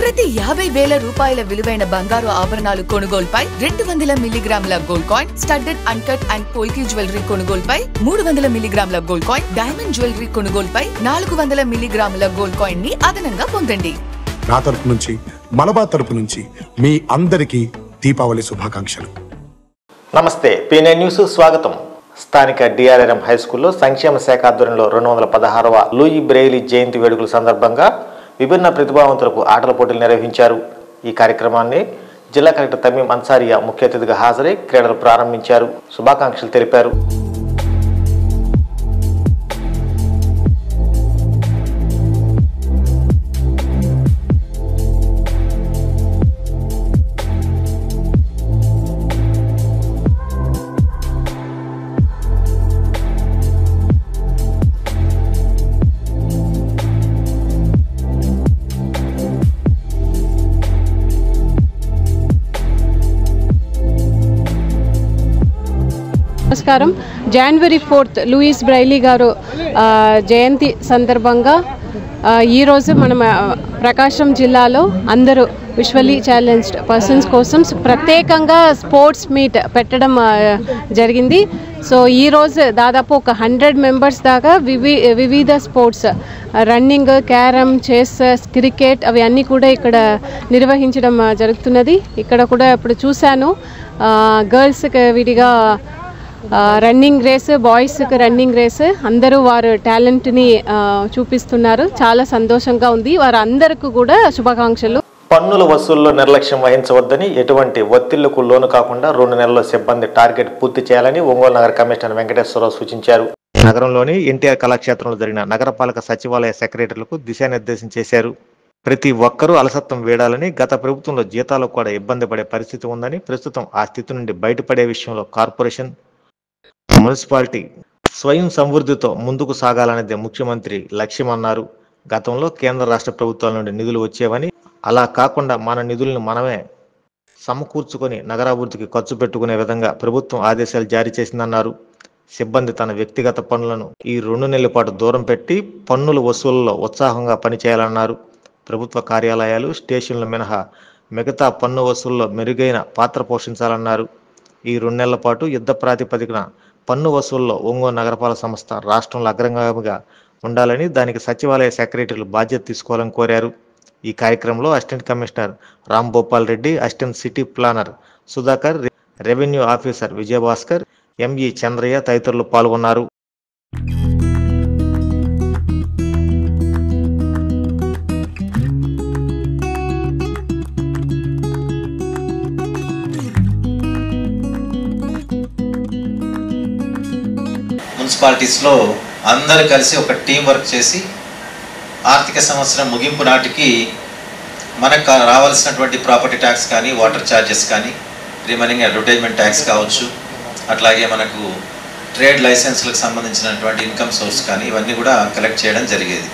ప్రతి 50,000 రూపాయల విలువైన బంగారు ఆభరణాలు కొనుగోలుపై 200 మిల్లీగ్రాముల gold coin, studded uncut and polki jewellery కొనుగోలుపై 300 మిల్లీగ్రాముల గోల్డ్ కాయిన్, డైమండ్ జ్యువెలరీ కొనుగోలుపై 400 మిల్లీగ్రాముల గోల్డ్ కాయిన్ ని అదనంగా పొందండి. నా తరపు నుంచి, మలబార్ తరపు నుంచి మీ అందరికీ దీపావళి శుభాకాంక్షలు. నమస్తే, P9 న్యూస్ స్వాగతం. స్థానిక డిఆర్ఆర్ఎం హై స్కూల్లో సంక్షేమ శాఖ ఆధ్వర్యంలో 216వ లూయి బ్రెయిలీ జయంతి వేడుకల సందర్భంగా విభిన్న ప్రతిభావంతులకు ఆటల పోటీలు నిర్వహించారు. ఈ కార్యక్రమాన్ని జిల్లా కలెక్టర్ తమీం అన్సారియా ముఖ్య అతిథిగా హాజరై క్రీడలు ప్రారంభించారు, శుభాకాంక్షలు తెలిపారు. నమస్కారం. జనవరి 4 లూయిస్ బ్రైలీ గారు జయంతి సందర్భంగా ఈరోజు మనం ప్రకాశం జిల్లాలో అందరూ విజువల్లీ ఛాలెంజ్డ్ పర్సన్స్ కోసం ప్రత్యేకంగా స్పోర్ట్స్ మీట్ పెట్టడం జరిగింది. సో ఈరోజు దాదాపు ఒక 100 మెంబర్స్ దాకా వివిధ sports, running, carrom, chess, cricket అవి అన్నీ కూడా ఇక్కడ నిర్వహించడం జరుగుతున్నది. ఇక్కడ కూడా ఇప్పుడు చూశాను గర్ల్స్కి విడిగా రన్నింగ్ రేస్, బాయ్స్కి రన్నింగ్ రేస్, అందరూ వారు టాలెంట్ని చూపిస్తున్నారు. చాలా సంతోషంగా ఉంది. వారందరికీ కూడా శుభాకాంక్షలు. పన్నుల వసూల్లో నిర్లక్ష్యం వహించవద్దని, ఎటువంటి ఒత్తిళ్లకు లోను కాకుండా 2 నెలల్లో సిబ్బంది టార్గెట్ పూర్తి చేయాలని ఒంగోలు నగర కమిషనర్ వెంకటేశ్వరరావు సూచించారు. నగరంలోని ఎన్టీఆర్ కళాక్షేత్రంలో జరిగిన నగరపాలక సచివాలయ సెక్రటరీలకు దిశానిర్దేశం చేశారు. ప్రతి ఒక్కరూ అలసత్వం వేడాలని, గత ప్రభుత్వంలో జీతాలు కూడా ఇబ్బంది పడే పరిస్థితి ఉందని, ప్రస్తుతం ఆ స్థితి నుండి బయటపడే విషయంలో కార్పొరేషన్, మున్సిపాలిటీ స్వయం సమృద్ధితో ముందుకు సాగాలనేది ముఖ్యమంత్రి లక్ష్యమన్నారు. గతంలో కేంద్ర రాష్ట్ర ప్రభుత్వాల నుండి నిధులు వచ్చేవని, అలా కాకుండా మన నిధులను మనమే సమకూర్చుకొని నగరాభివృద్ధికి ఖర్చు పెట్టుకునే విధంగా ప్రభుత్వం ఆదేశాలు జారీ చేసిందన్నారు. సిబ్బంది తన వ్యక్తిగత పనులను ఈ 2 నెలల పాటు దూరం పెట్టి పన్నుల వసూళ్లలో ఉత్సాహంగా పనిచేయాలన్నారు. ప్రభుత్వ కార్యాలయాలు, స్టేషన్లు మినహా మిగతా పన్ను వసూళ్లలో మెరుగైన పాత్ర పోషించాలన్నారు. ఈ 2 నెలల పాటు యుద్ధ ప్రాతిపదికన పన్ను వసూల్లో ఒంగోలు నగరపాలక సంస్థ రాష్ట్రంలో అగ్రగామిగా ఉండాలని, దానికి సచివాలయ సెక్రటరీలు బాధ్యత తీసుకోవాలని కోరారు. ఈ కార్యక్రమంలో assistant commissioner Rambhupal Reddy, assistant city planner Sudhakar, revenue officer Vijayabhaskar, ME Chandraiah తదితరులు పాల్గొన్నారు. మున్సిపాలిటీస్లో అందరూ కలిసి ఒక టీం వర్క్ చేసి ఆర్థిక సంవత్సరం ముగింపు నాటికి మనకు రావాల్సినటువంటి ప్రాపర్టీ ట్యాక్స్ కానీ, వాటర్ ఛార్జెస్ కానీ, రిమైనింగ్ అడ్వర్టైజ్మెంట్ ట్యాక్స్ కావచ్చు, అట్లాగే మనకు ట్రేడ్ లైసెన్స్లకు సంబంధించినటువంటి ఇన్కమ్ సోర్స్ కానీ ఇవన్నీ కూడా కలెక్ట్ చేయడం జరిగేది.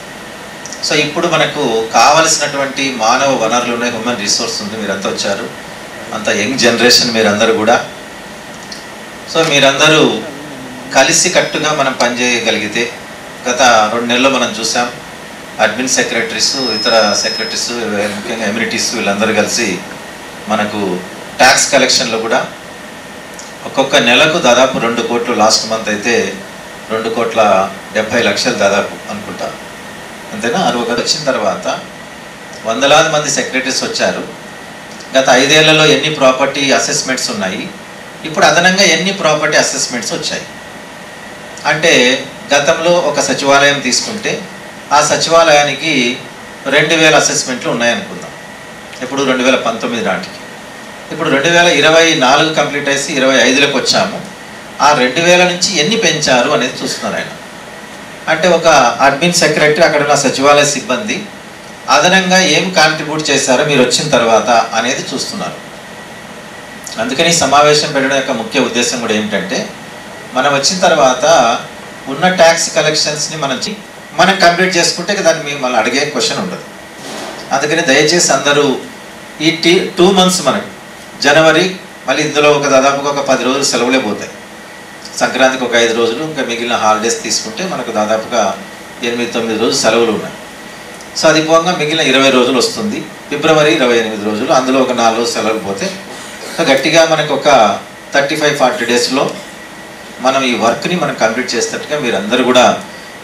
సో ఇప్పుడు మనకు కావలసినటువంటి మానవ వనరులు ఉన్నాయి, హ్యూమన్ రిసోర్స్ ఉంది. మీరంతా వచ్చారు, అంత యంగ్ జనరేషన్ మీరందరూ కూడా. సో మీరందరూ కలిసి కట్టుగా మనం పనిచేయగలిగితే, గత 2 నెలల్లో మనం చూసాం అడ్మిన్ సెక్రటరీస్, ఇతర సెక్రటరీస్, ముఖ్యంగా ఎమ్యూనిటీస్ వీళ్ళందరూ కలిసి మనకు ట్యాక్స్ కలెక్షన్లో కూడా ఒక్కొక్క నెలకు దాదాపు 2 కోట్లు, లాస్ట్ మంత్ అయితే 2,70,00,000 దాదాపు అనుకుంటా, అంతేనా? 60 వచ్చిన తర్వాత వందలాది మంది సెక్రటరీస్ వచ్చారు. గత 5 ఏళ్లలో ఎన్ని ప్రాపర్టీ అసెస్మెంట్స్ ఉన్నాయి, ఇప్పుడు అదనంగా ఎన్ని ప్రాపర్టీ అసెస్మెంట్స్ వచ్చాయి అంటే, గతంలో ఒక సచివాలయం తీసుకుంటే ఆ సచివాలయానికి 2,000 అసెస్మెంట్లు ఉన్నాయనుకుందాం, ఇప్పుడు 2019 నాటికి. ఇప్పుడు 2024 కంప్లీట్ అయ్యి 25లకు వచ్చాము. ఆ 2,000 నుంచి ఎన్ని పెంచారు అనేది చూస్తున్నారు ఆయన. అంటే ఒక అడ్మిన్ సెక్రటరీ, అక్కడ ఉన్న సచివాలయ సిబ్బంది అదనంగా ఏం కాంట్రిబ్యూట్ చేశారో మీరు వచ్చిన తర్వాత అనేది చూస్తున్నారు. అందుకని సమావేశం పెట్టడం యొక్క ముఖ్య ఉద్దేశం కూడా ఏమిటంటే, మనం వచ్చిన తర్వాత ఉన్న ట్యాక్స్ కలెక్షన్స్ని మనం కంప్లీట్ చేసుకుంటే దాన్ని మిమ్మల్ని అడిగే క్వశ్చన్ ఉండదు. అందుకని దయచేసి అందరూ ఈ 2 months మనకు జనవరి, మళ్ళీ ఇందులో దాదాపుగా ఒక 10 రోజులు సెలవులే పోతాయి. సంక్రాంతికి ఒక 5 రోజులు, ఇంకా మిగిలిన హాలిడేస్ తీసుకుంటే మనకు దాదాపుగా 8-9 రోజులు సెలవులు ఉన్నాయి. సో అది పోగా మిగిలిన 20 రోజులు వస్తుంది. ఫిబ్రవరి 28 రోజులు, అందులో ఒక 4 రోజులు సెలవులు పోతే గట్టిగా మనకు ఒక 35-40 డేస్లో మనం ఈ వర్క్ని మనం కంప్లీట్ చేసేటట్టుగా మీరు అందరూ కూడా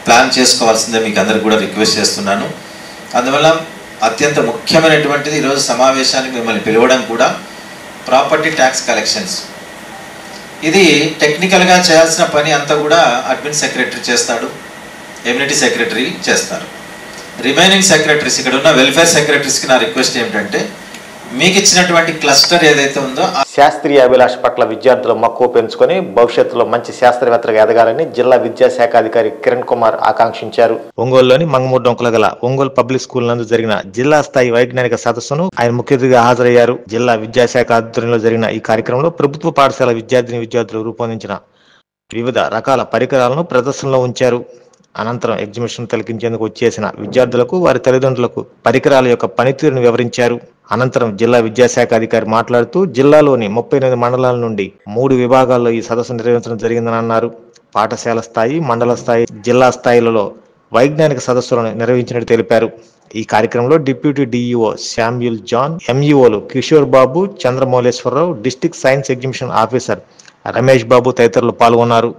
ప్లాన్ చేసుకోవాల్సిందే మీకు అందరికి కూడా రిక్వెస్ట్ చేస్తున్నాను. అందువల్ల అత్యంత ముఖ్యమైనటువంటిది ఈరోజు సమావేశానికి మిమ్మల్ని పిలవడం కూడా ప్రాపర్టీ ట్యాక్స్ కలెక్షన్స్. ఇది టెక్నికల్గా చేయాల్సిన పని అంతా కూడా అడ్మిన్ సెక్రటరీ చేస్తాడు, ఎమ్యూనిటీ సెక్రటరీ చేస్తారు. రిమైనింగ్ సెక్రటరీస్, ఇక్కడ ఉన్న వెల్ఫేర్ సెక్రటరీస్కి నా రిక్వెస్ట్ ఏమిటంటే మీకు ఇచ్చినటువంటి క్లస్టర్ ఏదైతే ఉందో శాస్త్రీయ అభిలాష పట్ల విద్యార్థులు మక్కువ పెంచుకొని భవిష్యత్తులో మంచి శాస్త్రవేత్తలుగా ఎదగాలని జిల్లా విద్యాశాఖ అధికారి కిరణ్ కుమార్ ఆకాంక్షించారు. ఒంగోలులోని మంగమూరు డొంకల గల ఒంగోలు పబ్లిక్ స్కూల్ నందు జరిగిన జిల్లా స్థాయి వైజ్ఞానిక సదస్సును ఆయన ముఖ్య అతిథిగా హాజరయ్యారు. జిల్లా విద్యాశాఖ ఆధ్వర్యంలో జరిగిన ఈ కార్యక్రమంలో ప్రభుత్వ పాఠశాల విద్యార్థులు రూపొందించిన వివిధ రకాల పరికరాలను ప్రదర్శనలో ఉంచారు. అనంతరం ఎగ్జిబిషన్ తిలకించేందుకు వచ్చేసిన విద్యార్థులకు వారి తల్లిదండ్రులకు పరికరాల యొక్క పనితీరును వివరించారు. అనంతరం జిల్లా విద్యాశాఖ అధికారి మాట్లాడుతూ జిల్లాలోని 38 మండలాల నుండి 3 విభాగాల్లో ఈ సదస్సు నిర్వహించడం జరిగిందని అన్నారు. పాఠశాల స్థాయి, మండల స్థాయి, జిల్లా స్థాయిలలో వైజ్ఞానిక సదస్సులను నిర్వహించినట్టు తెలిపారు. ఈ కార్యక్రమంలో డిప్యూటీ డిఈఓ శామ్యూల్ జాన్, ఎంఈఓలు Kishore Babu, Chandramouleswararao, district science exhibition officer Ramesh Babu తదితరులు పాల్గొన్నారు.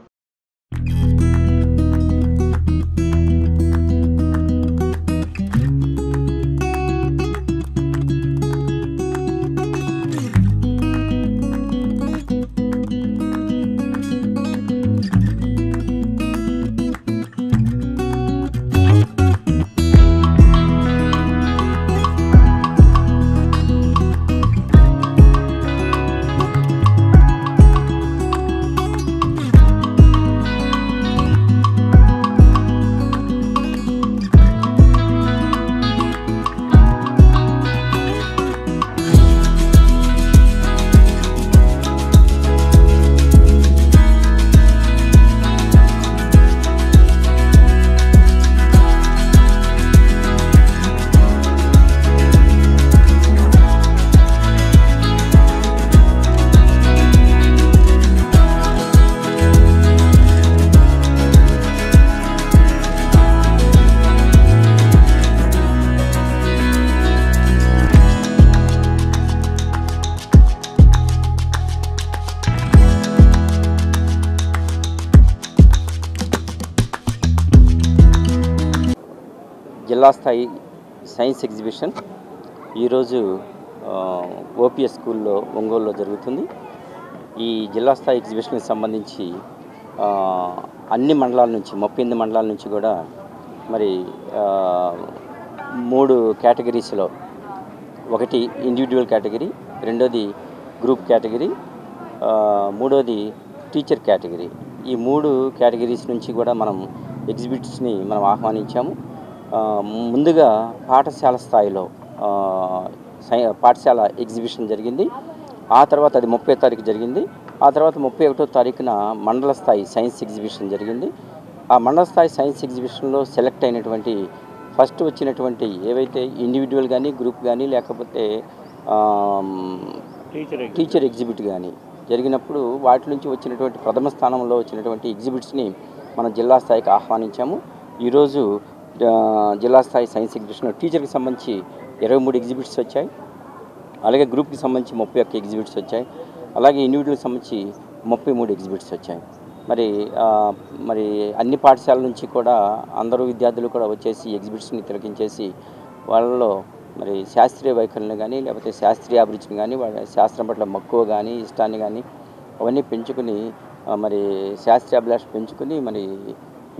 జిల్లా స్థాయి సైన్స్ ఎగ్జిబిషన్ ఈరోజు ఓపీఎస్ స్కూల్లో ఒంగోలులో జరుగుతుంది. ఈ జిల్లా స్థాయి ఎగ్జిబిషన్కి సంబంధించి అన్ని మండలాల నుంచి 38 మండలాల నుంచి కూడా మరి 3 కేటగిరీస్లో, ఒకటి ఇండివిజువల్ కేటగిరీ, రెండోది గ్రూప్ కేటగిరీ, మూడోది టీచర్ కేటగిరీ. ఈ 3 కేటగిరీస్ నుంచి కూడా మనం ఎగ్జిబిట్స్ని మనం ఆహ్వానించాము. ముందుగా పాఠశాల స్థాయిలో పాఠశాల ఎగ్జిబిషన్ జరిగింది. ఆ తర్వాత అది 30వ తారీఖు జరిగింది. ఆ తర్వాత 31వ తారీఖున మండల స్థాయి సైన్స్ ఎగ్జిబిషన్ జరిగింది. ఆ మండల స్థాయి సైన్స్ ఎగ్జిబిషన్లో సెలెక్ట్ అయినటువంటి ఫస్ట్ వచ్చినటువంటి ఏవైతే ఇండివిజువల్ కానీ, గ్రూప్ కానీ, లేకపోతే టీచర్ ఎగ్జిబిట్ కానీ జరిగినప్పుడు వాటి నుంచి వచ్చినటువంటి ప్రథమ స్థానంలో వచ్చినటువంటి ఎగ్జిబిట్స్ని మనం జిల్లా స్థాయికి ఆహ్వానించాము. ఈరోజు జిల్లా స్థాయి సైన్స్ ఎగ్జిబిషన్ టీచర్కి సంబంధించి 23 ఎగ్జిబిట్స్ వచ్చాయి. అలాగే గ్రూప్కి సంబంధించి 31 ఎగ్జిబిట్స్ వచ్చాయి. అలాగే ఇండివిజువల్కి సంబంధించి 33 ఎగ్జిబిట్స్ వచ్చాయి. మరి అన్ని పాఠశాలల నుంచి కూడా అందరూ విద్యార్థులు కూడా వచ్చేసి ఎగ్జిబిట్స్ని తిలకించేసి వాళ్ళలో మరి శాస్త్రీయ వైఖరిని కానీ, లేకపోతే శాస్త్రీయ అభిరుచిని కానీ, వాళ్ళ శాస్త్రం పట్ల మక్కువ కానీ, ఇష్టాన్ని కానీ అవన్నీ పెంచుకుని మరి శాస్త్రీయ అభిలాష పెంచుకుని మరి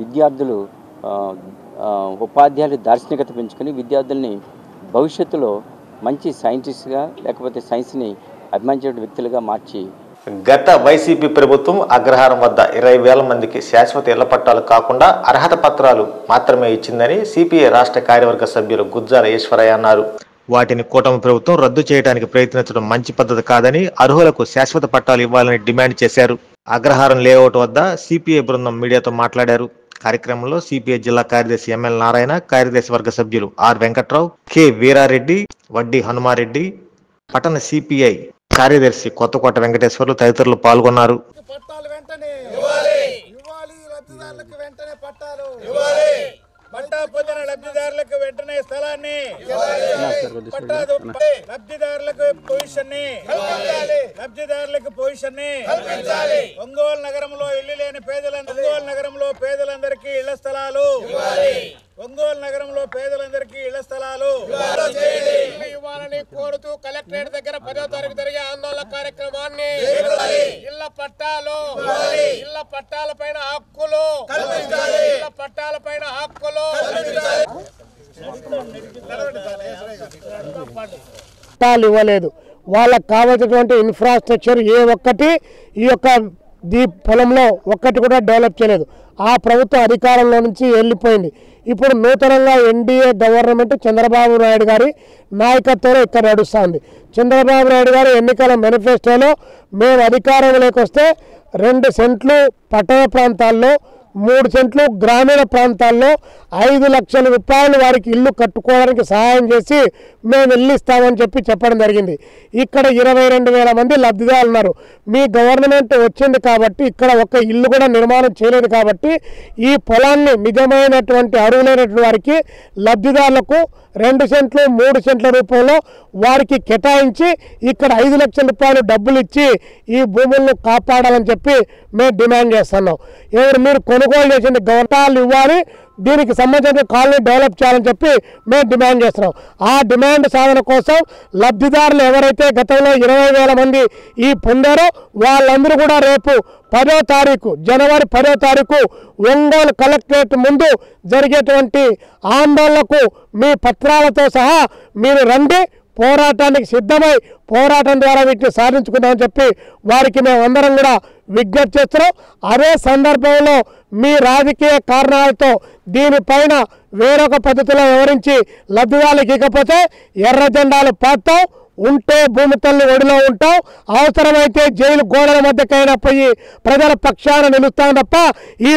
విద్యార్థులు ఉపాధ్యాయులు దార్శనికత పెంచుకొని విద్యార్థుల్ని భవిష్యత్తులో మంచి సైంటిస్ట్గా, లేకపోతే సైన్స్ని అభిమానించే వ్యక్తులుగా మార్చి గత వైసీపీ ప్రభుత్వం అగ్రహారం వద్ద 20,000 మందికి శాశ్వత ఇళ్ల పట్టాలు కాకుండా అర్హత పత్రాలు మాత్రమే ఇచ్చిందని సిపిఐ రాష్ట్ర కార్యవర్గ సభ్యులు గుజ్జాల ఈశ్వరయ్య అన్నారు. వాటిని కూటమి ప్రభుత్వం రద్దు చేయడానికి ప్రయత్నించడం మంచి పద్ధతి కాదని, అర్హులకు శాశ్వత పట్టాలు ఇవ్వాలని డిమాండ్ చేశారు. అగ్రహారం లేఅవుట్ వద్ద సిపిఐ బృందం మీడియాతో మాట్లాడారు. కార్యక్రమంలో సిపిఐ జిల్లా కార్యదర్శి ఎంఎల్ నారాయణ, కార్యదర్శి వర్గ సభ్యులు ఆర్ వెంకట్రావు, కె వీరారెడ్డి, వడ్డీ హనుమారెడ్డి, పట్టణ సిపిఐ కార్యదర్శి కొత్తకోట వెంకటేశ్వర్లు తదితరులు పాల్గొన్నారు. పట్టా పొందిన లబ్ధిదారులకు వెంటనే స్థలాన్ని, లబ్ధిదారులకు పొజిషన్ ని ఒంగోలు నగరంలో ఇల్లు లేని పేదలందరికీ ఇళ్ల స్థలాలు, ఒంగోలు నగరంలో పేదలందరికీ ఇళ్ల స్థలాలు ఇవ్వాలని కోరుతూ కలెక్టరేట్ దగ్గర 10వ తారీఖు జరిగే ఆందోళన కార్యక్రమాన్ని ఇళ్ల పట్టాలపైన హక్కులు పట్టాలు ఇవ్వలేదు. వాళ్ళకు కావాల్సినటువంటి ఇన్ఫ్రాస్ట్రక్చర్ ఏ ఒక్కటి ఈ యొక్క పొలంలో ఒక్కటి కూడా డెవలప్ చేయలేదు. ఆ ప్రభుత్వం అధికారంలో నుంచి వెళ్ళిపోయింది. ఇప్పుడు నూతనంగా ఎన్డీఏ గవర్నమెంట్ చంద్రబాబు నాయుడు గారి నాయకత్వంలో ఇక్కడ నడుస్తుంది. చంద్రబాబు నాయుడు గారు ఎన్నికల మేనిఫెస్టోలో మేము అధికారంలోకి వస్తే 2 సెంట్లు పట్టణ ప్రాంతాల్లో, 3 సెంట్లు గ్రామీణ ప్రాంతాల్లో 5 లక్షల రూపాయలు వారికి ఇల్లు కట్టుకోవడానికి సహాయం చేసి మేము ఇల్లు ఇస్తామని చెప్పడం జరిగింది. ఇక్కడ 22,000 మంది లబ్ధిదారులు ఉన్నారు. మీ గవర్నమెంట్ వచ్చింది కాబట్టి ఇక్కడ ఒక్క ఇల్లు కూడా నిర్మాణం చేయలేదు కాబట్టి ఈ పొలాన్ని నిజమైనటువంటి అర్హులైనటువంటి వారికి లబ్ధిదారులకు 2 సెంట్లు 3 సెంట్ల రూపంలో వారికి కేటాయించి ఇక్కడ 5 లక్షల రూపాయలు డబ్బులు ఇచ్చి ఈ భూములను కాపాడాలని చెప్పి మేము డిమాండ్ చేస్తున్నాం. మీరు కొనుగోలు చేసిన గవర్నమెంట్ ఇవ్వాలి, దీనికి సంబంధించిన కాలనీ డెవలప్ చేయాలని చెప్పి మేము డిమాండ్ చేస్తున్నాం. ఆ డిమాండ్ సాధన కోసం లబ్ధిదారులు ఎవరైతే గతంలో 20,000 మంది ఈ పొందారో వాళ్ళందరూ కూడా రేపు 10వ తారీఖు జనవరి 10వ తారీఖు ఒంగోలు కలెక్టరేట్ ముందు జరిగేటువంటి ఆందోళనకు మీ పత్రాలతో సహా మీరు రండి, పోరాటానికి సిద్ధమై పోరాటం ద్వారా వీటిని సాధించుకుందామని చెప్పి వారికి మేమందరం కూడా విజ్ఞప్తి చేస్తున్నాం. అదే సందర్భంలో మీ రాజకీయ కారణాలతో దీనిపైన వేరొక పద్ధతిలో వివరించి లబ్ధిదారులకు ఇకపోతే ఎర్ర జెండాలు పాతాం, ఉంటే భూమి తల్లి ఒడిలో ఉంటాం, అవసరమైతే జైలు గోడల మధ్యకైనా పోయి ప్రజల పక్షాన నిలుస్తాం తప్ప ఈ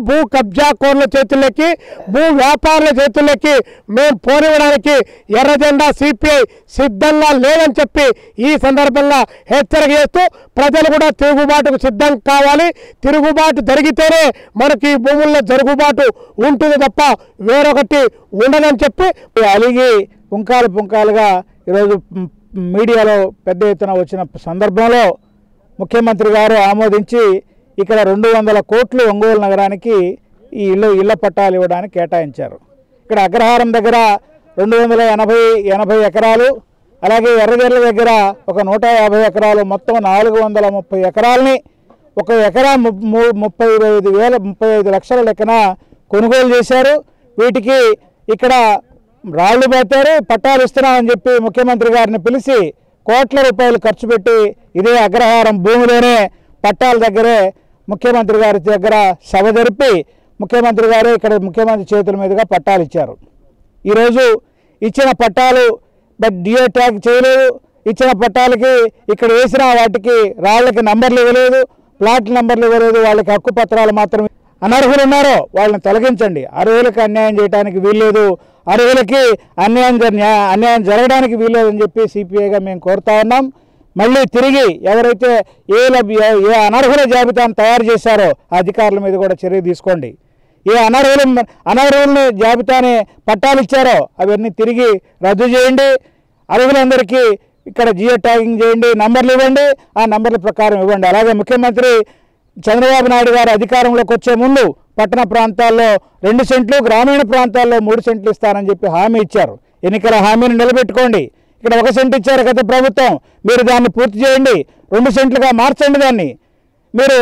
భూ కబ్జా కోర్ల చేతుల్లోకి, భూ వ్యాపారుల చేతుల్లోకి మేము పోనివ్వడానికి ఎర్ర జెండా సిపిఐ సిద్ధంగా లేదని చెప్పి ఈ సందర్భంగా హెచ్చరిక చేస్తూ ప్రజలు కూడా తిరుగుబాటుకు సిద్ధం కావాలి. తిరుగుబాటు జరిగితేనే మనకి ఈ భూముల్లో జరుగుబాటు ఉంటుంది తప్ప వేరొకటి ఉండదని చెప్పి అలిగి పుంకాలుగా ఈరోజు మీడియాలో పెద్ద ఎత్తున వచ్చిన సందర్భంలో ముఖ్యమంత్రి గారు ఆమోదించి ఇక్కడ 200 కోట్లు ఒంగోలు నగరానికి ఈ ఇళ్ల పట్టాలు ఇవ్వడానికి కేటాయించారు. ఇక్కడ అగ్రహారం దగ్గర 280 ఎకరాలు, అలాగే ఎర్రజర్ల దగ్గర ఒక 150 ఎకరాలు, మొత్తం 430 ఎకరాలని 1 ఎకరా 35 లక్షల లెక్కన కొనుగోలు చేశారు. వీటికి ఇక్కడ రాళ్లు పెట్టారు, పట్టాలు ఇస్తున్నామని చెప్పి ముఖ్యమంత్రి గారిని పిలిచి కోట్ల రూపాయలు ఖర్చు పెట్టి ఇదే అగ్రహారం భూమిలోనే పట్టాల దగ్గరే ముఖ్యమంత్రి గారి దగ్గర సభ జరిపి ముఖ్యమంత్రి గారు ఇక్కడ ముఖ్యమంత్రి చేతుల మీదుగా పట్టాలు ఇచ్చారు. ఈరోజు ఇచ్చిన పట్టాలు డిఓ ట్యాగ్ చేయలేదు. ఇచ్చిన పట్టాలకి ఇక్కడ వేసిన వాటికి రాళ్ళకి నంబర్లు ఇవ్వలేదు, ప్లాట్ నంబర్లు ఇవ్వలేదు. వాళ్ళకి హక్కు పత్రాలు మాత్రమే. అనర్హులు ఉన్నారో వాళ్ళని తొలగించండి. అర్హులకు అన్యాయం చేయడానికి వీల్లేదు, అర్హులకి అన్యాయం జరగడానికి వీల్లేదని చెప్పి సిపిఐగా మేము కోరుతా ఉన్నాం. మళ్ళీ తిరిగి ఎవరైతే ఏ అనర్హుల జాబితాను తయారు చేశారో అధికారుల మీద కూడా చర్య తీసుకోండి. ఏ అనర్హుల జాబితాని పట్టాలు ఇచ్చారో అవన్నీ తిరిగి రద్దు చేయండి. అర్హులందరికీ ఇక్కడ జియో ట్యాగింగ్ చేయండి, నంబర్లు ఇవ్వండి, ఆ నంబర్ల ప్రకారం ఇవ్వండి. అలాగే ముఖ్యమంత్రి చంద్రబాబు నాయుడు గారు అధికారంలోకి వచ్చే ముందు పట్టణ ప్రాంతాల్లో 2 సెంట్లు, గ్రామీణ ప్రాంతాల్లో 3 సెంట్లు ఇస్తారని చెప్పి హామీ ఇచ్చారు. ఎన్నికల హామీని నిలబెట్టుకోండి. ఇక్కడ 1 సెంటు ఇచ్చారు గత ప్రభుత్వం, మీరు దాన్ని పూర్తి చేయండి, 2 సెంట్లుగా మార్చండి దాన్ని. మీరు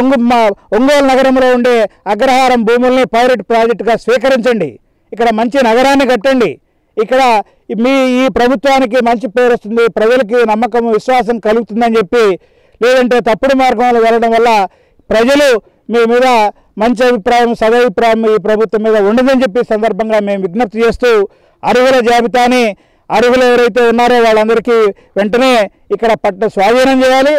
ఒంగోలు నగరంలో ఉండే అగ్రహారం భూముల్ని పైలట్ ప్రాజెక్టుగా స్వీకరించండి. ఇక్కడ మంచి నగరాన్ని కట్టండి. ఇక్కడ ఈ ప్రభుత్వానికి మంచి పేరు వస్తుంది, ప్రజలకి నమ్మకం విశ్వాసం కలుగుతుందని చెప్పి, లేదంటే తప్పుడు మార్గంలో వెళ్ళడం వల్ల ప్రజలు మీ మీద మంచి అభిప్రాయం సదభిప్రాయం ఈ ప్రభుత్వం మీద ఉండదని చెప్పి సందర్భంగా మేము విజ్ఞప్తి చేస్తూ అర్హుల జాబితాని అర్హులు ఎవరైతే ఉన్నారో వాళ్ళందరికీ వెంటనే ఇక్కడ స్వాధీనం చేయాలి.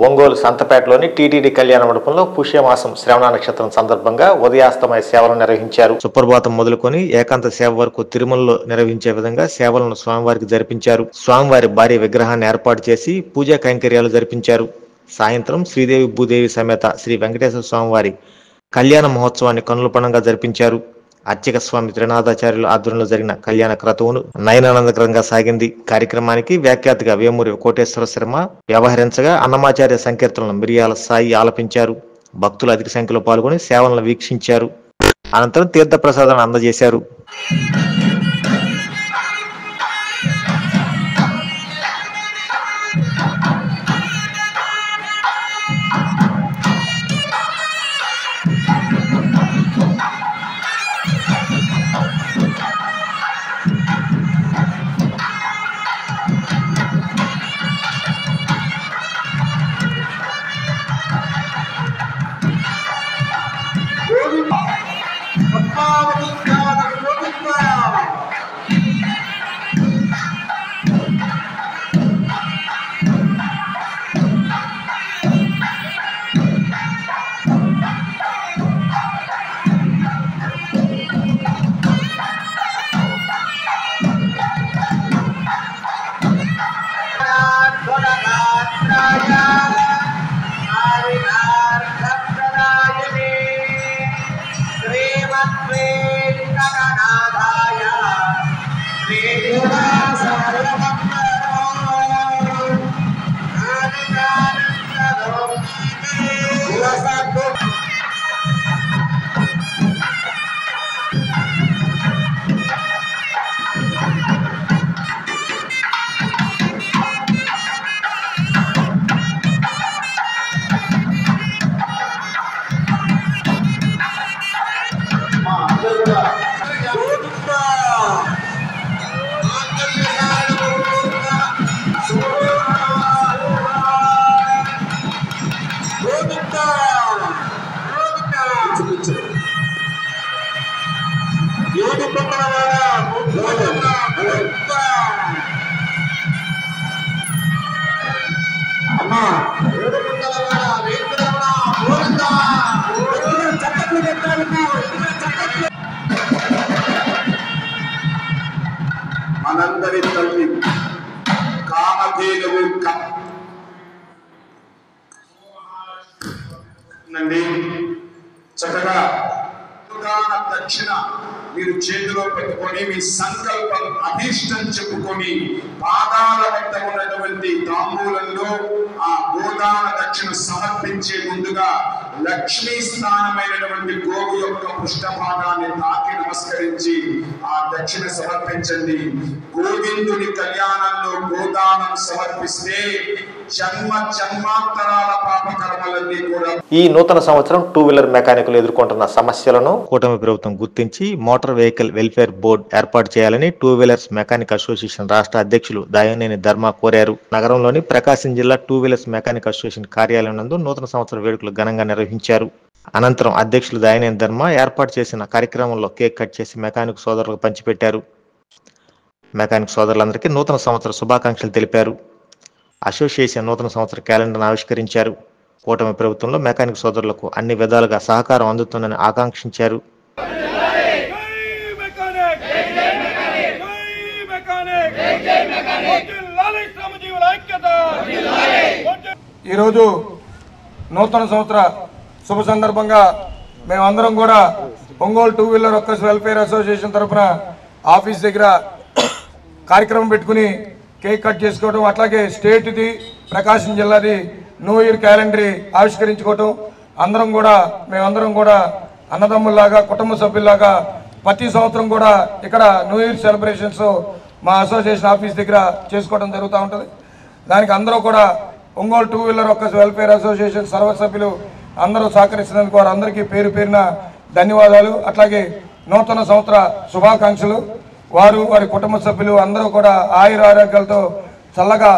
ఒంగోలు సంతపేటలోని టీటీడీ కళ్యాణ మండపంలో పుష్యమాసం శ్రవణ నక్షత్రం సందర్భంగా ఉదయాస్తమయ సేవలు నిర్వహించారు. సుప్రభాతం మొదలుకొని ఏకాంత సేవ వరకు తిరుమలలో నిర్వహించే విధంగా సేవలను స్వామివారికి జరిపించారు. స్వామివారి భారీ విగ్రహాన్ని ఏర్పాటు చేసి పూజా కైంకర్యాలు జరిపించారు. సాయంత్రం శ్రీదేవి భూదేవి సమేత శ్రీ వెంకటేశ్వర స్వామివారి కళ్యాణ మహోత్సవాన్ని కన్నుల పండుగగా జరిపించారు. అర్చక స్వామి త్రినాథాచార్యుల ఆధ్వర్యంలో జరిగిన కళ్యాణ క్రతువును నయనానందకరంగా సాగింది. కార్యక్రమానికి వ్యాఖ్యాతగా వేమూరి కోటేశ్వర శర్మ వ్యవహరించగా అన్నమాచార్య సంకీర్తనలను మిరియాల సాయి ఆలపించారు. భక్తులు అధిక సంఖ్యలో పాల్గొని సేవలను వీక్షించారు. అనంతరం తీర్థ ప్రసాదాన్ని అందజేశారు. మనందరి తల్లి కామధేనువు నండి చక్కగా దక్షిణ మీరు చేతిలో పెట్టుకొని మీ సంకల్పం అభీష్టం చెప్పుకొని పాదాల వద్ద ఉన్నటువంటి తాంబూలంలో ఆ గోదాన దక్షిణ సమర్పించే ముందుగా లక్ష్మీ స్థానమైనటువంటి గోవు యొక్క పృష్ఠభాగాన్ని తాకి నమస్కరించి ఆ దక్షిణ సమర్పించండి. గోవిందుని కళ్యాణంలో గోదానం సమర్పిస్తే జన్మాంతరాల పాపకర్మలన్నీ కూడా. ఈ నూతన సంవత్సరం 2 వీలర్ మెకానికులు ఎదుర్కొంటున్న సమస్యలను కూటమి ప్రభుత్వం గుర్తించి మోటార్ వెహికల్ వెల్ఫేర్ బోర్డు ఏర్పాటు చేయాలని 2 వీలర్స్ మెకానిక్ అసోసియేషన్ రాష్ట్ర అధ్యక్షులు దాయనేని ధర్మ కోరారు. నగరంలోని ప్రకాశం జిల్లా 2 వీలర్స్ మెకానిక్ అసోసియేషన్ కార్యాలయం నందు నూతన సంవత్సర వేడుకలు ఘనంగా నిర్వహించారు. అనంతరం అధ్యక్షులు దాయనేని ధర్మ ఏర్పాటు చేసిన కార్యక్రమంలో కేక్ కట్ చేసి మెకానిక్ సోదరులకు పంచిపెట్టారు. మెకానిక్ సోదరులందరికీ నూతన సంవత్సర శుభాకాంక్షలు తెలిపారు. అసోసియేషన్ నూతన సంవత్సర క్యాలెండర్ను ఆవిష్కరించారు. కూటమి ప్రభుత్వంలో మెకానిక్ సోదరులకు అన్ని విధాలుగా సహకారం అందుతుందని ఆకాంక్షించారు. ఈరోజు నూతన సంవత్సర శుభ సందర్భంగా మేమందరం కూడా Ongole 2 wheeler workers welfare association తరఫున ఆఫీస్ దగ్గర కార్యక్రమం పెట్టుకుని కేక్ కట్ చేసుకోవడం, అట్లాగే స్టేట్ది ప్రకాశం జిల్లాది న్యూ ఇయర్ క్యాలెండర్ ఆవిష్కరించుకోవటం, మేమందరం కూడా అన్నదమ్ముల్లాగా కుటుంబ సభ్యుల్లాగా ప్రతి సంవత్సరం కూడా ఇక్కడ న్యూ ఇయర్ సెలబ్రేషన్స్ మా అసోసియేషన్ ఆఫీస్ దగ్గర చేసుకోవడం జరుగుతూ ఉంటుంది. దానికి అందరూ కూడా Ongole 2 wheeler workers welfare association సర్వసభ్యులు అందరూ సహకరిస్తున్నందుకు వారందరికీ పేరు పేరున ధన్యవాదాలు. అట్లాగే నూతన సంవత్సర శుభాకాంక్షలు. వారి కుటుంబ సభ్యులు అందరూ కూడా ఆయుర ఆరోగ్యాలతో చల్లగా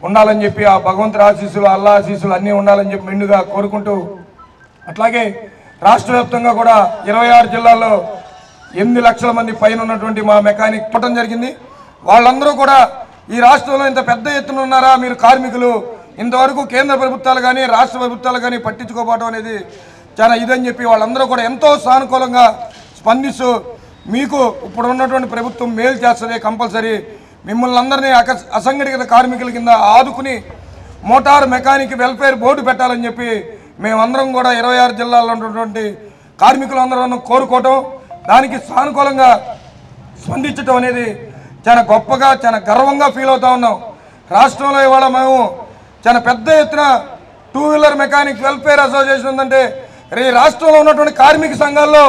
ఉండాలని చెప్పి ఆ భగవంతుడి ఆశీస్సులు అల్లా ఆశీస్సులు అన్నీ ఉండాలని చెప్పి మెండుగా కోరుకుంటూ, అట్లాగే రాష్ట్ర వ్యాప్తంగా కూడా 26 జిల్లాల్లో 8 లక్షల మంది పైన ఉన్నటువంటి మా మెకానిక్ పుట్టడం జరిగింది. వాళ్ళందరూ కూడా ఈ రాష్ట్రంలో ఇంత పెద్ద ఎత్తున ఉన్నారా మీరు కార్మికులు, ఇంతవరకు కేంద్ర ప్రభుత్వాలు కానీ రాష్ట్ర ప్రభుత్వాలు కానీ పట్టించుకోవడం అనేది చాలా ఇదని చెప్పి వాళ్ళందరూ కూడా ఎంతో సానుకూలంగా స్పందిస్తూ మీకు ఇప్పుడు ఉన్నటువంటి ప్రభుత్వం మేలు చేస్తుంది, కంపల్సరీ మిమ్మల్ని అందరినీ అసంఘటిత కార్మికుల కింద ఆదుకుని మోటార్ మెకానిక్ వెల్ఫేర్ బోర్డు పెట్టాలని చెప్పి మేమందరం కూడా 26 జిల్లాల్లో ఉన్నటువంటి కార్మికులందరూ కోరుకోవటం, దానికి సానుకూలంగా స్పందించడం అనేది చాలా గొప్పగా చాలా గర్వంగా ఫీల్ అవుతా ఉన్నాం. రాష్ట్రంలో ఇవాళ మేము చాలా పెద్ద ఎత్తున 2 వీలర్ మెకానిక్ వెల్ఫేర్ అసోసియేషన్ ఉందంటే ఈ రాష్ట్రంలో ఉన్నటువంటి కార్మిక సంఘాల్లో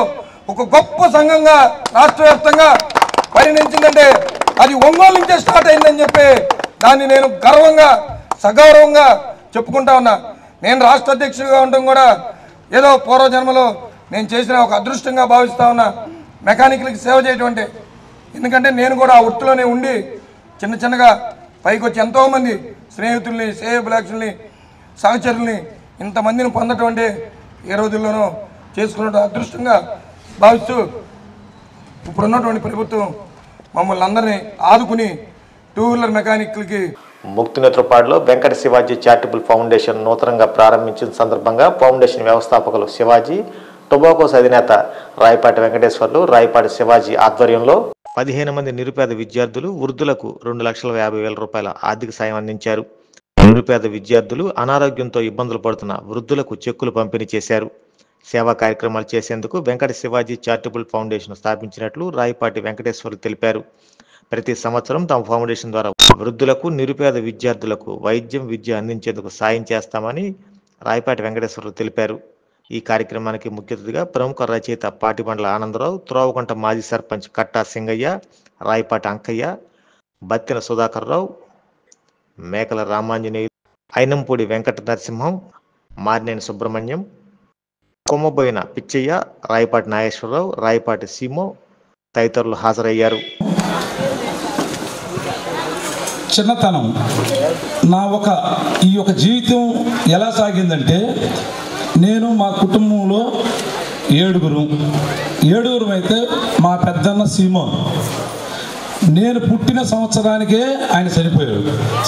ఒక గొప్ప సంఘంగా రాష్ట్ర వ్యాప్తంగా పరిణించిందంటే అది ఒంగోలు నుంచే స్టార్ట్ అయిందని చెప్పి దాన్ని నేను గర్వంగా సగౌరవంగా చెప్పుకుంటా ఉన్నా. నేను రాష్ట్ర అధ్యక్షుడిగా ఉండడం కూడా ఏదో పూర్వజన్మలో నేను చేసిన ఒక అదృష్టంగా భావిస్తూ ఉన్నా. మెకానిక్లకి సేవ చేయటం అంటే ఎందుకంటే నేను కూడా ఆ వృత్తిలోనే ఉండి చిన్న చిన్నగా పైకి వచ్చి ఎంతోమంది స్నేహితుల్ని శ్రేయోభిలాషుల్ని సహచరుల్ని ఇంతమందిని పొందటం అంటే ఏ రోజుల్లోనూ చేసుకున్న అదృష్టంగా భావిస్తూ ఇప్పుడున్నటువంటి ప్రభుత్వం మమ్మల్ని అందరినీ ఆదుకుని 2 వీలర్ మెకానిక్లకి ముక్తినేత్రపాడులో వెంకట శివాజీ చారిటబుల్ ఫౌండేషన్ నూతనంగా ప్రారంభించిన సందర్భంగా ఫౌండేషన్ వ్యవస్థాపకులు శివాజీ, టొబాకోస్ అధినేత రాయపాటి వెంకటేశ్వర్లు, రాయపాటి శివాజీ ఆధ్వర్యంలో 15 మంది నిరుపేద విద్యార్థులు, వృద్ధులకు 2,50,000 రూపాయల ఆర్థిక సాయం అందించారు. నిరుపేద విద్యార్థులు, అనారోగ్యంతో ఇబ్బందులు పడుతున్న వృద్ధులకు చెక్కులు పంపిణీ చేశారు. సేవా కార్యక్రమాలు చేసేందుకు వెంకట శివాజీ చారిటబుల్ ఫౌండేషన్ స్థాపించినట్లు రాయపాటి వెంకటేశ్వర్లు తెలిపారు. ప్రతి సంవత్సరం తమ ఫౌండేషన్ ద్వారా వృద్ధులకు, నిరుపేద విద్యార్థులకు వైద్యం, విద్య అందించేందుకు సాయం చేస్తామని రాయపాటి వెంకటేశ్వర్లు తెలిపారు. ఈ కార్యక్రమానికి ముఖ్య అతిథిగా ప్రముఖ రచయిత పాటిబండ్ల ఆనందరావు, త్రోవగుంట మాజీ సర్పంచ్ కట్టా సింగయ్య, రాయపాటి అంకయ్య, బత్తిన సుధాకర్ రావు, మేకల రామాంజనేయులు, అయినంపూడి వెంకట నరసింహం, మారినేని సుబ్రహ్మణ్యం, కొమ్మబోయిన పిచ్చయ్య, రాయపాటి నాగేశ్వరరావు, రాయపాటి సీమో తదితరులు హాజరయ్యారు. చిన్నతనం ఈ యొక్క జీవితం ఎలా సాగిందంటే నేను మా కుటుంబంలో 7 అయితే మా పెద్దన్న సీమో నేను పుట్టిన సంవత్సరానికే ఆయన చనిపోయాడు.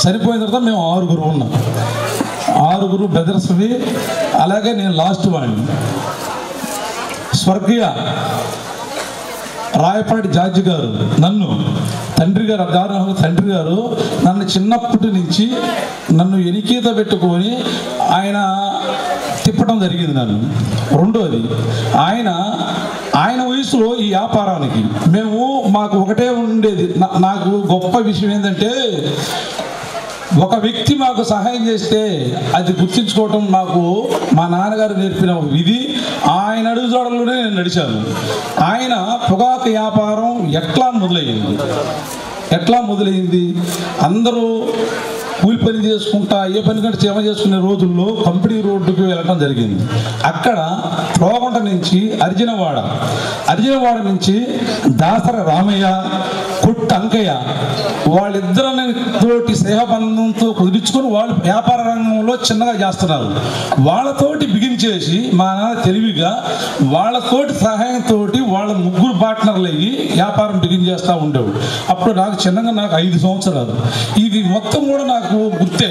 చనిపోయిన తర్వాత మేము 6 ఉన్నాం. 6 బ్రదర్స్వి. అలాగే నేను లాస్ట్ వాడిని. స్వర్గీయ రాయపాటి జార్జి గారు నన్ను తండ్రి గారు నన్ను చిన్నప్పటి నుంచి నన్ను ఎనికీత పెట్టుకొని ఆయన తిప్పడం జరిగింది నన్ను. రెండోది ఆయన వయసులో ఈ వ్యాపారానికి మాకు ఒకటే ఉండేది. నాకు గొప్ప విషయం ఏంటంటే ఒక వ్యక్తి మాకు సహాయం చేస్తే అది గుర్తించుకోవటం మాకు మా నాన్నగారు నేర్పిన ఒక విధి. ఆయన అడుగుజాడల్లోనే నేను నడిచాను. ఆయన పొగాకు వ్యాపారం ఎట్లా మొదలైంది అందరూ కూలి పని చేసుకుంటా ఏ పని కంటే సేవ చేసుకునే రోజుల్లో కంపెనీ రోడ్డుకి వెళ్ళడం జరిగింది. అక్కడ త్రోవగుంట నుంచి అర్జునవాడ నుంచి దాసర రామయ్య, కొట్టు అంకయ్య వాళ్ళిద్దరితోటి స్నేహబంధంతో కుదిరించుకొని వాళ్ళు వ్యాపార రంగంలో చిన్నగా చేస్తున్నారు. వాళ్ళతోటి బిగించేసి మా నాన్న తెలివిగా వాళ్ళతోటి సహాయంతో వాళ్ళ 3 పార్ట్నర్లు అయ్యి వ్యాపారం బిగిన్ చేస్తూ ఉండేవాడు. అప్పుడు నాకు 5 సంవత్సరాలు. ఇది మొత్తం కూడా నాకు గుర్తే.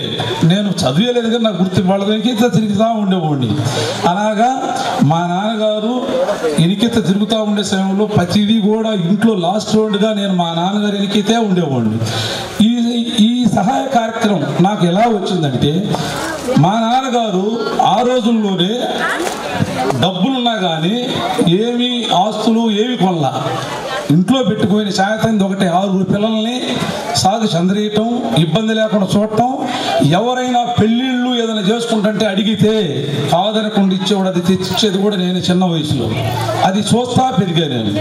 నేను చదివేలేదు కానీ నాకు గుర్తు. వాళ్ళ వెనకిత తిరుగుతూ ఉండేవాడిని. అలాగా మా నాన్నగారు ఎనికిత తిరుగుతూ ఉండే సమయంలో ప్రతిదీ కూడా ఇంట్లో లాస్ట్ రౌండ్గా నేను మా నాన్నగారు ఎనికితే ఉండేవాడిని. ఈ సహాయ కార్యక్రమం నాకు ఎలా వచ్చిందంటే మా నాన్నగారు ఆ రోజుల్లోనే డబ్బులున్నా కానీ ఏమి ఆస్తులు ఏమి కొనలా. ఇంట్లో పెట్టుకుని సాయంత్రం ఒకటి 6 పిల్లల్ని సాగు చంద్రీయటం, ఇబ్బంది లేకుండా చూడటం. ఎవరైనా పెళ్ళిళ్ళు ఏదైనా చేసుకుంటుంటే అడిగితే కాదనకుండా ఇచ్చేవాడు. అది తెచ్చిచ్చేది కూడా నేను చిన్న వయసులో. అది చూస్తా పెరిగా నేను.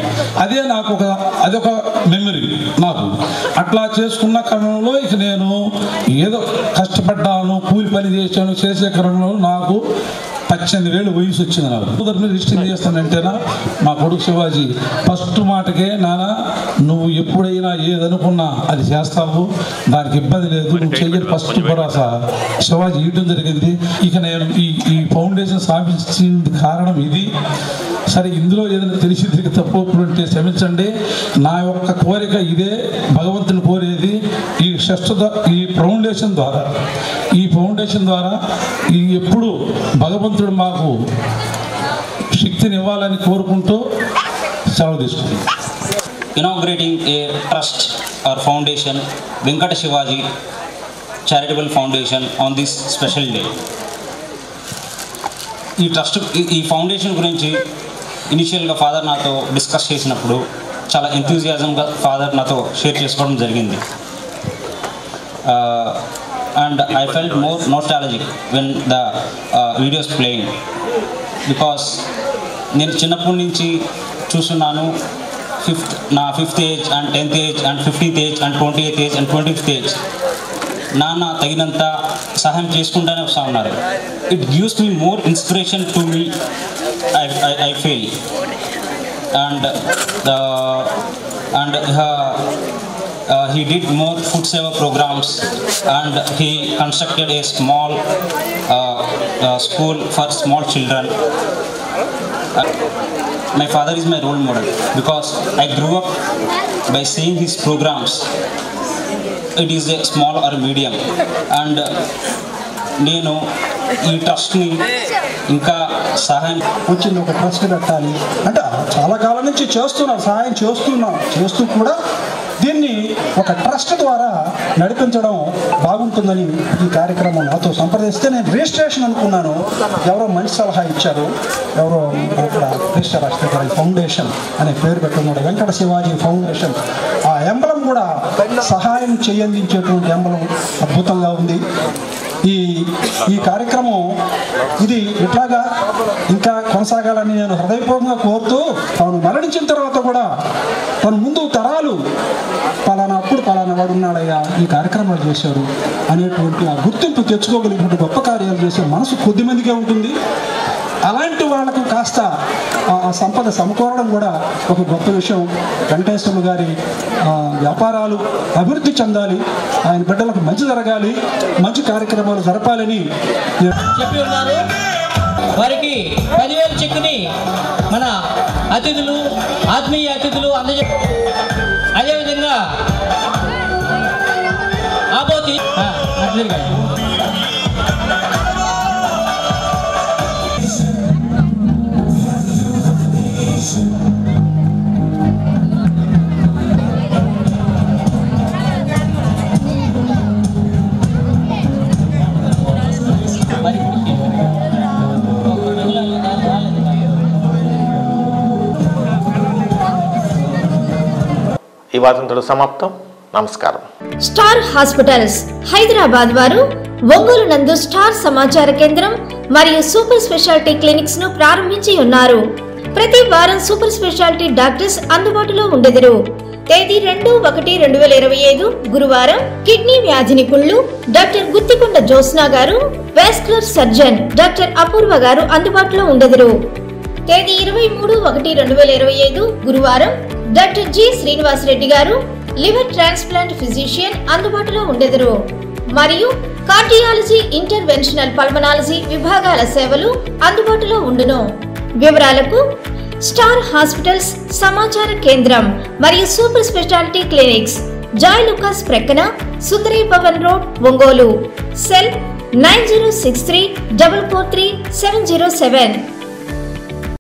అదే నాకు అదొక మెమరీ నాకు. అట్లా చేసుకున్న క్రమంలో ఇక నేను ఏదో కష్టపడ్డాను, కూలి పని చేశాను. చేసే క్రమంలో నాకు 18 వయసు వచ్చింది. నాకు మీద రిజిస్టర్ చేస్తానంటేనా మా కొడుకు శివాజీ ఫస్ట్ మాటకే నాన్న నువ్వు ఎప్పుడైనా ఏదనుకున్నా అది చేస్తావు, దానికి ఇబ్బంది లేదు, నువ్వు చెయ్యని ఫస్ట్ భరోసా శివాజీ ఇవ్వడం జరిగింది. ఇక నేను ఈ ఫౌండేషన్ స్థాపించింది కారణం ఇది. సరే ఇందులో ఏదైనా తెలిసి తిరిగి తప్పు ఉంటే క్షమించండి. నా యొక్క కోరిక ఇదే, భగవంతుని కోరేది. ఈ ఫౌండేషన్ ద్వారా ఎప్పుడు భగవంతుడు మాకు శక్తిని ఇవ్వాలని కోరుకుంటూ సెలవు తీసుకుంటాం. Inaugurating a trust or foundation, Venkata Shivaji Charitable Foundation, on this special day. ఈ ఫౌండేషన్ గురించి ఇనిషియల్గా ఫాదర్ నాతో డిస్కస్ చేసినప్పుడు చాలా ఎంతూజియాజంగా ఫాదర్ నాతో షేర్ చేసుకోవడం జరిగింది. And I felt more nostalgic when the videos playing, because నేను చిన్నప్పటి నుంచి చూస్తున్నాను. నా 5th age and 10th age and 15th age and 20th age and 25th age నాన్న తగినంత సహాయం చేసుకుంటూనే వస్తూ ఉన్నారు. It gives me more inspiration to me, I feel. And he did more food saver programs, and he constructed a small school for small children. My father is my role model because I grew up by seeing his programs. It is a small or medium, and నేను ఈ ట్రస్ట్ని ఇంకా సహాయం వచ్చింది. ఒక trust పెట్టాలి అంటే చాలా కాలం నుంచి చేస్తున్నాం, సహాయం చేస్తూ కూడా దీన్ని ఒక ట్రస్ట్ ద్వారా నడిపించడం బాగుంటుందని ఈ కార్యక్రమం నాతో సంప్రదిస్తే నేను రిజిస్ట్రేషన్ అనుకున్నాను. ఎవరో మంచి సలహా ఇచ్చారు, ఎవరో అక్కడ రిజిస్టర్ రాష్ట్ర ఫౌండేషన్ అనే పేరు పెట్టున్నాడు, వెంకట శివాజీ ఫౌండేషన్. ఆ ఎంబలం కూడా సహాయం చేయందించేటువంటి ఎంబలం అద్భుతంగా ఉంది. ఈ కార్యక్రమం ఇది ఇట్లాగా ఇంకా కొనసాగాలని నేను హృదయపూర్వకంగా కోరుతూ, తాను మరణించిన తర్వాత కూడా తన ముందు తరాలు పలానా వాడు ఉన్నాడయ్యా ఈ కార్యక్రమాలు చేశారు అనేటువంటి ఆ గుర్తింపు తెచ్చుకోగలిగినటువంటి గొప్ప కార్యాలు చేసే మనసు కొద్దిమందికే ఉంటుంది. అలాంటి వాళ్ళకు కాస్త ఆ సంపద సమకూరడం కూడా ఒక గొప్ప విషయం. వెంకటేశ్వర గారి వ్యాపారాలు అభివృద్ధి చెందాలి, ఆయన బిడ్డలకు మంచి జరగాలి, మంచి కార్యక్రమాలు జరపాలని చెప్పి ఉన్నారు. వారికి 10,000 చెక్కుని మన అతిథులు, ఆత్మీయ అతిథులు అదేవిధంగా ఆబోతి ఈ వార్తలు సమాప్తం. నమస్కారం. స్టార్ హాస్పిటల్స్ హైదరాబాద్ వారు ఒంగోలు నందు స్టార్ సమాచార కేంద్రం మరియు సూపర్ స్పెషాలిటీ క్లినిక్స్ ను ప్రారంభించి ఉన్నారు. ప్రతి వారం సూపర్ స్పెషాలిటీ డాక్టర్స్ అందుబాటులో ఉండెదరు. తేదీ 2/1/2025 గురువారం కిడ్నీ వ్యాధి నిపుణులు డాక్టర్ గుత్తికొండ జ్యోత్స్న గారు, వాస్కులర్ సర్జన్ డాక్టర్ అపూర్వ గారు అందుబాటులో ఉండెదరు. తేదీ 23/1/2025 గురువారం డాక్టర్ జి శ్రీనివాస్ రెడ్డి గారు, లివర్ ట్రాన్స్ప్లాంట్ ఫిజిషియన్ అందుబాటులో ఉండెదరు. మరియు కార్డియాలజీ, ఇంటర్వెన్షనల్ పల్మనాలజీ విభాగాల సేవలు అందుబాటులో ఉండును. వివరాలకు స్టార్ హాస్పిటల్స్ సమాచార కేంద్రం మరియు super speciality clinics, Joy Lukas ప్రక్కన, సుందరీ భవన్ రోడ్, ఒంగోలు. సెల్ 9063 443 707.